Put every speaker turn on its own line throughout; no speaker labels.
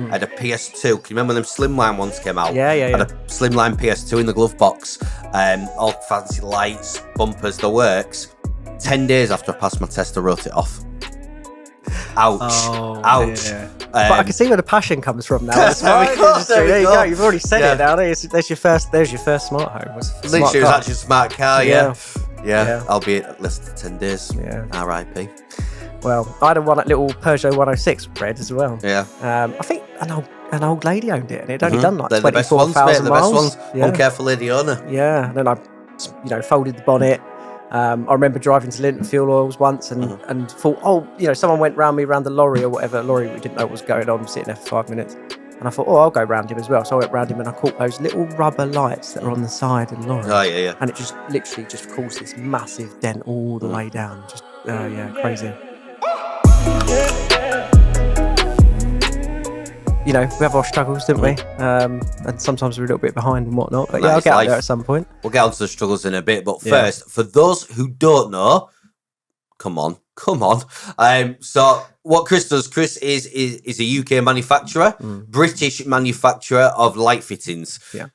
I had a PS2. Can you remember when them slimline ones came out?
Yeah.
I had a slimline PS2 in the glove box. All fancy lights, bumpers, the works. 10 days after I passed my test, I wrote it off. Ouch.
Yeah. But I can see where the passion comes from now. That's
there we go.
There you go. You've already said it now. There's your first smart home.
Literally, it was actually a smart car,
Yeah.
Albeit less than 10 days.
Yeah.
R.I.P.
Well, I had a little Peugeot 106 red as well.
Yeah.
I think an old lady owned it, and it'd only done like
They're the best ones, mate.
24,000
The
miles.
best ones. Uncareful lady owner.
Yeah, and then I, folded the bonnet. I remember driving to Linton Fuel Oils once and thought, someone went round me around the lorry or whatever. Lorry, we didn't know what was going on, sitting there for 5 minutes. And I thought, I'll go round him as well. So I went round him and I caught those little rubber lights that are on the side of the lorry.
Oh, yeah.
And it just literally just caused this massive dent all the way down. Just, crazy. We have our struggles, don't we? And sometimes we're a little bit behind and whatnot. But I'll get out there at some point.
We'll get onto the struggles in a bit. But first, for those who don't know, come on. So what Chris does, Chris is a UK manufacturer, British manufacturer of light fittings.
Yeah.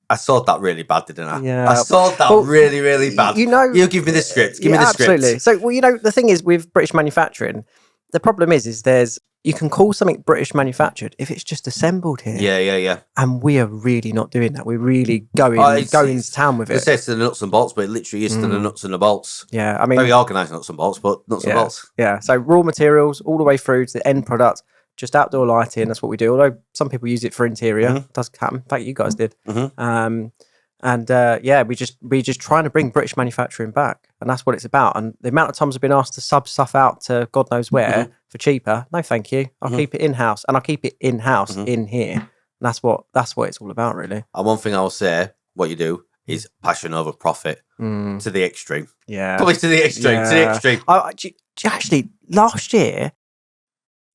I sold that really bad, didn't I?
Yeah.
I sold that really, really bad. You give me the script. Give me the script.
Absolutely. So, the thing is with British manufacturing, the problem is you can call something British manufactured if it's just assembled here.
Yeah.
And we are really not doing that. We're really going to town with it.
It says to the nuts and bolts, but it literally is to the nuts and the bolts.
Yeah, I mean,
very organised nuts and bolts, but nuts and bolts.
Yeah, so raw materials all the way through to the end product, just outdoor lighting. That's what we do. Although some people use it for interior, it does happen. In fact, you guys did. We just trying to bring British manufacturing back, and that's what it's about. And the amount of times I've been asked to sub stuff out to God knows where for cheaper, no, thank you. I'll keep it in house, and I'll keep it in house in here. And that's what it's all about, really.
And one thing I will say, what you do is passion over profit to the extreme.
Yeah,
probably to the extreme. To the extreme.
Actually, last year,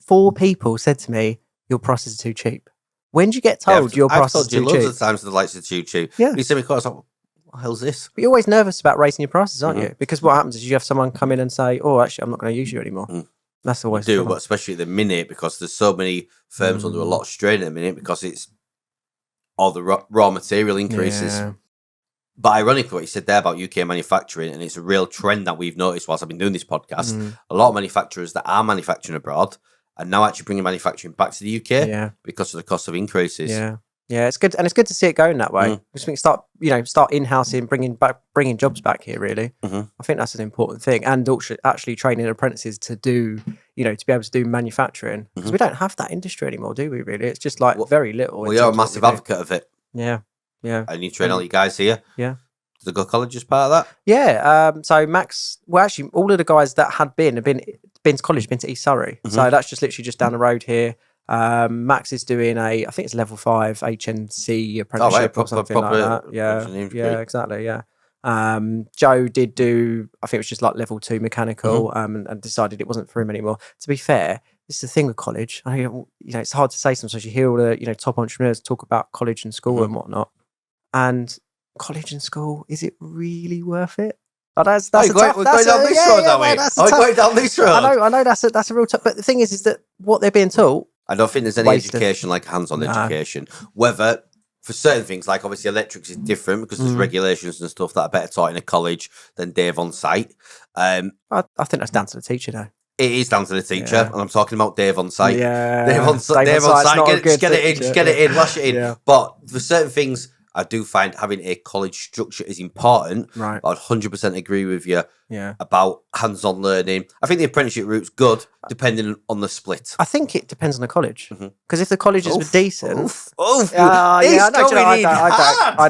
4 people said to me, "Your prices are too cheap." When do you get told your prices are too cheap?
I've told you loads of times the lights are too cheap.
Yeah.
You send me quotes, I was like, what the hell's this?
But you're always nervous about raising your prices, aren't you? Because what happens is you have someone come in and say, "Oh, actually, I'm not going to use you anymore." That's always
do, but especially at the minute, because there's so many firms under a lot of strain at the minute because it's all the raw material increases.
Yeah.
But ironically, what you said there about UK manufacturing, and it's a real trend that we've noticed whilst I've been doing this podcast, a lot of manufacturers that are manufacturing abroad are now actually bringing manufacturing back to the UK because of the cost of increases.
Yeah, it's good, and it's good to see it going that way. Because we can start in-housing, bringing jobs back here. Really, I think that's an important thing, and also actually training apprentices to do, to be able to do manufacturing, because we don't have that industry anymore, do we? Really, it's just like very little.
We are a massive advocate of it.
Yeah.
And you train all you guys here.
Yeah.
Did they go to college as part of that?
Yeah. So Max, well, actually, all of the guys that have been to college, been to East Surrey. So that's just literally just down the road here. Max is doing I think it's level 5 HNC apprenticeship or something like that. Yeah, exactly. Yeah. Joe did do, I think it was just like level 2 mechanical, and decided it wasn't for him anymore. To be fair, this is the thing with college. It's hard to say sometimes. You hear all the top entrepreneurs talk about college and school and whatnot, and college and school, is it really worth it? Oh, we're going down this road, are we? We're going down this road. I know that's a real tough. But the thing is that what they're being taught.
I don't think there's any education like hands-on education. Whether for certain things, like obviously electrics is different because there's regulations and stuff that are better taught in a college than Dave on site.
I think that's down to the teacher, though.
It is down to the teacher, and I'm talking about Dave on site.
Yeah,
Dave on site. Get it in, wash it in. Yeah. But for certain things, I do find having a college structure is important.
Right.
I'd 100% agree with you about hands-on learning. I think the apprenticeship route's good, depending on the split.
I think it depends on the college. Because if the colleges were decent... I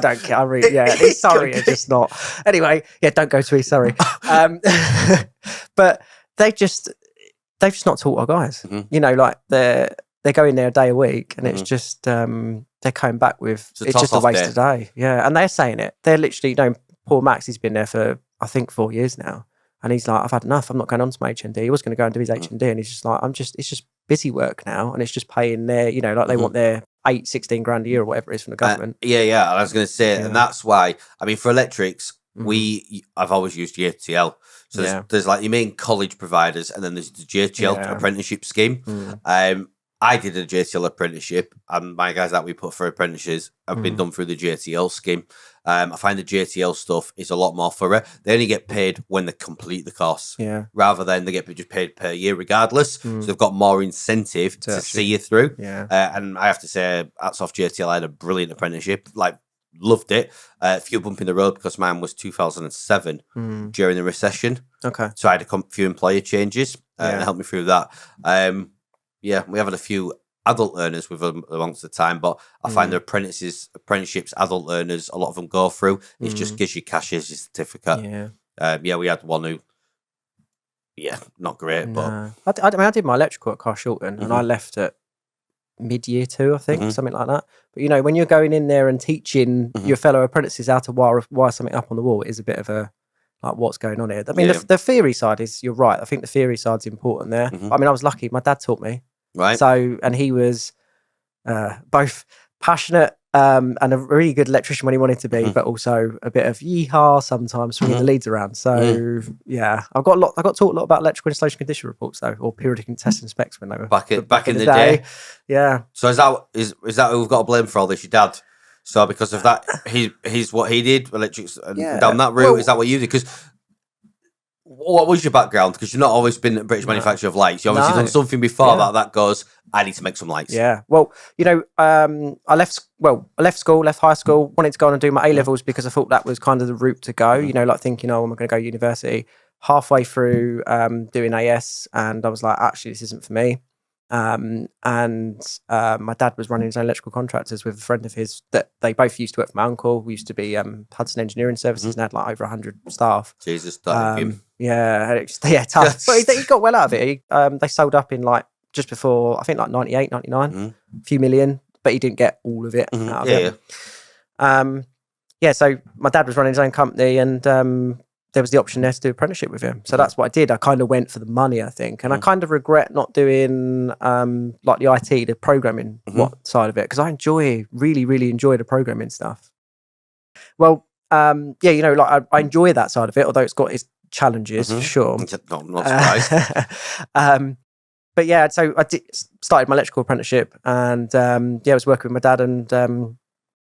don't care. I really, East Surrey are just not... Anyway, don't go to East Surrey. But they've just not taught our guys. Like they're going there a day a week, and it's just... they're coming back with it's just a waste of day. Yeah, and they're saying it. They're literally, poor Max, he's been there for I think 4 years now, and he's like, I've had enough. I'm not going on to my HND. He was going to go and do his HND, and he's just like, it's just busy work now, and it's just paying their, like they want their 16 grand a year or whatever it is from the government.
I was going to say, and that's why. I mean, for electrics, I've always used JTL. So there's like your main college providers, and then there's the JTL apprenticeship scheme. I did a JTL apprenticeship, and my guys that we put for apprentices have been done through the JTL scheme. I find the JTL stuff is a lot more thorough. They only get paid when they complete the course, rather than they get just paid per year regardless. So they've got more incentive to see you through. And I have to say, hats off JTL. I had a brilliant apprenticeship. Like, loved it. A few bump in the road because mine was 2007 during the recession.
Okay.
So I had a few employer changes and helped me through that. We have had a few adult learners with them amongst the time, but I find the apprenticeships, adult learners, a lot of them go through. It just gives you cash as your certificate. We had one who, not great, but
I did my electrical at Carshalton, and I left at mid-year 2, I think, something like that. But you know, when you're going in there and teaching your fellow apprentices how to wire something up on the wall, it is a bit of a like, what's going on here? I mean, the theory side is, you're right. I think the theory side's important there. I mean, I was lucky. My dad taught me.
Right.
So, and he was both passionate and a really good electrician when he wanted to be, but also a bit of yeehaw sometimes, swinging the leads around. So, I got taught a lot about electrical installation condition reports though, or periodic and test and specs when they were
back in the day.
Yeah.
So is that who we've got to blame for all this? Your dad. So because of that, he's what he did, electrics, and down that route. Is that what you did? Because what was your background? Because you've not always been a British manufacturer of lights. You obviously done something before that goes, I need to make some lights.
Yeah. Well, you know, I left school, left high school, wanted to go on and do my A-levels because I thought that was kind of the route to go, you know, like thinking, I'm going to go to university. Halfway through doing AS, and I was like, actually, this isn't for me. My dad was running his own electrical contractors with a friend of his that they both used to work for my uncle. We used to be Hudson Engineering Services and had like over 100 staff.
Jesus,
tough. But he got well out of it. They sold up in like just before, I think like 98, 99, a few million, but he didn't get all of it out of it. So my dad was running his own company, and there was the option there to do apprenticeship with him. So that's what I did. I kind of went for the money, I think. And I kind of regret not doing like the IT, the programming side of it, because I really, really enjoy the programming stuff. Well, you know, like I enjoy that side of it, although it's got its challenges for sure.
Not surprised.
But yeah, so I started my electrical apprenticeship, and I was working with my dad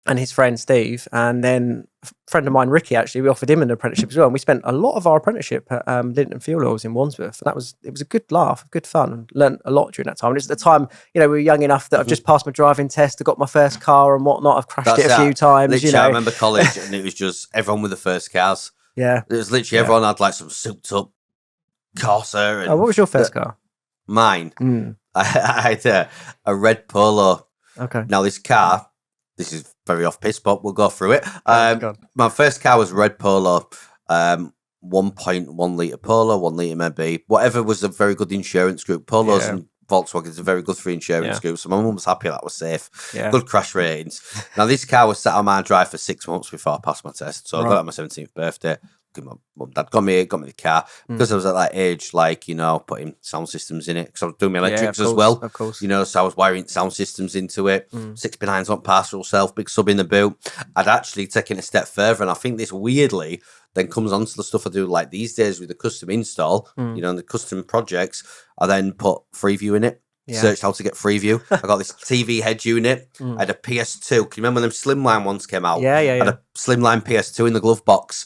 and his friend Steve, and then a friend of mine, Ricky, actually, we offered him an apprenticeship as well. And we spent a lot of our apprenticeship at Linton Fuel Oils in Wandsworth. And it was a good laugh, good fun, and learnt a lot during that time. And it's at the time, you know, we were young enough that I've just passed my driving test, I got my first car and whatnot. I've crashed it a few times.
Literally,
you know.
I remember college, and it was just everyone with the first cars.
Yeah.
It was literally everyone had like some souped up Corsa. And
what was your first car?
Mine. I had a red Polo.
Okay.
Now this car, this is very off piss, but we'll go through it. My first car was red Polo, 1.1 litre Polo, 1 litre maybe. Whatever was a very good insurance group. Polos and Volkswagens are very good for insurance groups. So my mum was happy that was safe. Yeah. Good crash ratings. Now this car was sat on my drive for 6 months before I passed my test. So I got it on my 17th birthday. My mum and dad got me the car because I was at that age, like, you know, putting sound systems in it because I was doing my electrics as well.
Of course.
You know, so I was wiring sound systems into it. 6x9s on partial self, big sub in the boot. I'd actually taken a step further, and I think this weirdly then comes on to the stuff I do like these days with the custom install, you know, and the custom projects. I then put Freeview in it. Searched how to get Freeview. I got this TV head unit. I had a PS2. Can you remember when them Slimline ones came out?
Yeah.
I had a Slimline PS2 in the glove box.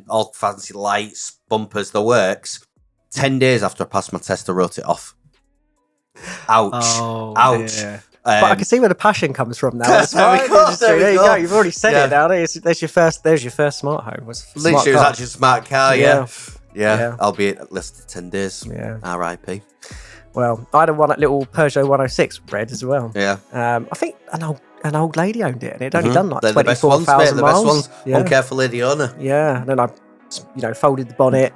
All fancy lights, bumpers, the works. 10 days after I passed my test, I wrote it off. Ouch.
Yeah. But I can see where the passion comes from now.
There we go.
You've already said it now. There's your first smart home.
Literally, it was actually a smart car. Yeah. Albeit less than 10 days.
Yeah.
R.I.P.
Well, I had a little Peugeot 106 red as well.
Yeah.
I think an old lady owned it, and it had only done like 24,000
miles. The best ones.
Yeah.
Uncareful lady owner.
Yeah. And then I, you know, folded the bonnet.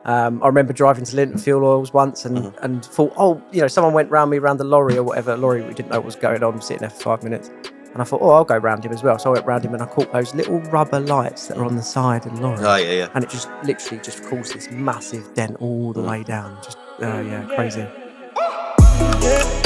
I remember driving to Linton Fuel Oils once and thought, you know, someone went round me around the lorry or whatever. Lorry, we didn't know what was going on, sitting there for 5 minutes. And I thought, I'll go round him as well. So I went round him and I caught those little rubber lights that are on the side of the lorry.
Oh, yeah.
And it just literally just caused this massive dent all the way down. Just, crazy.
Yeah.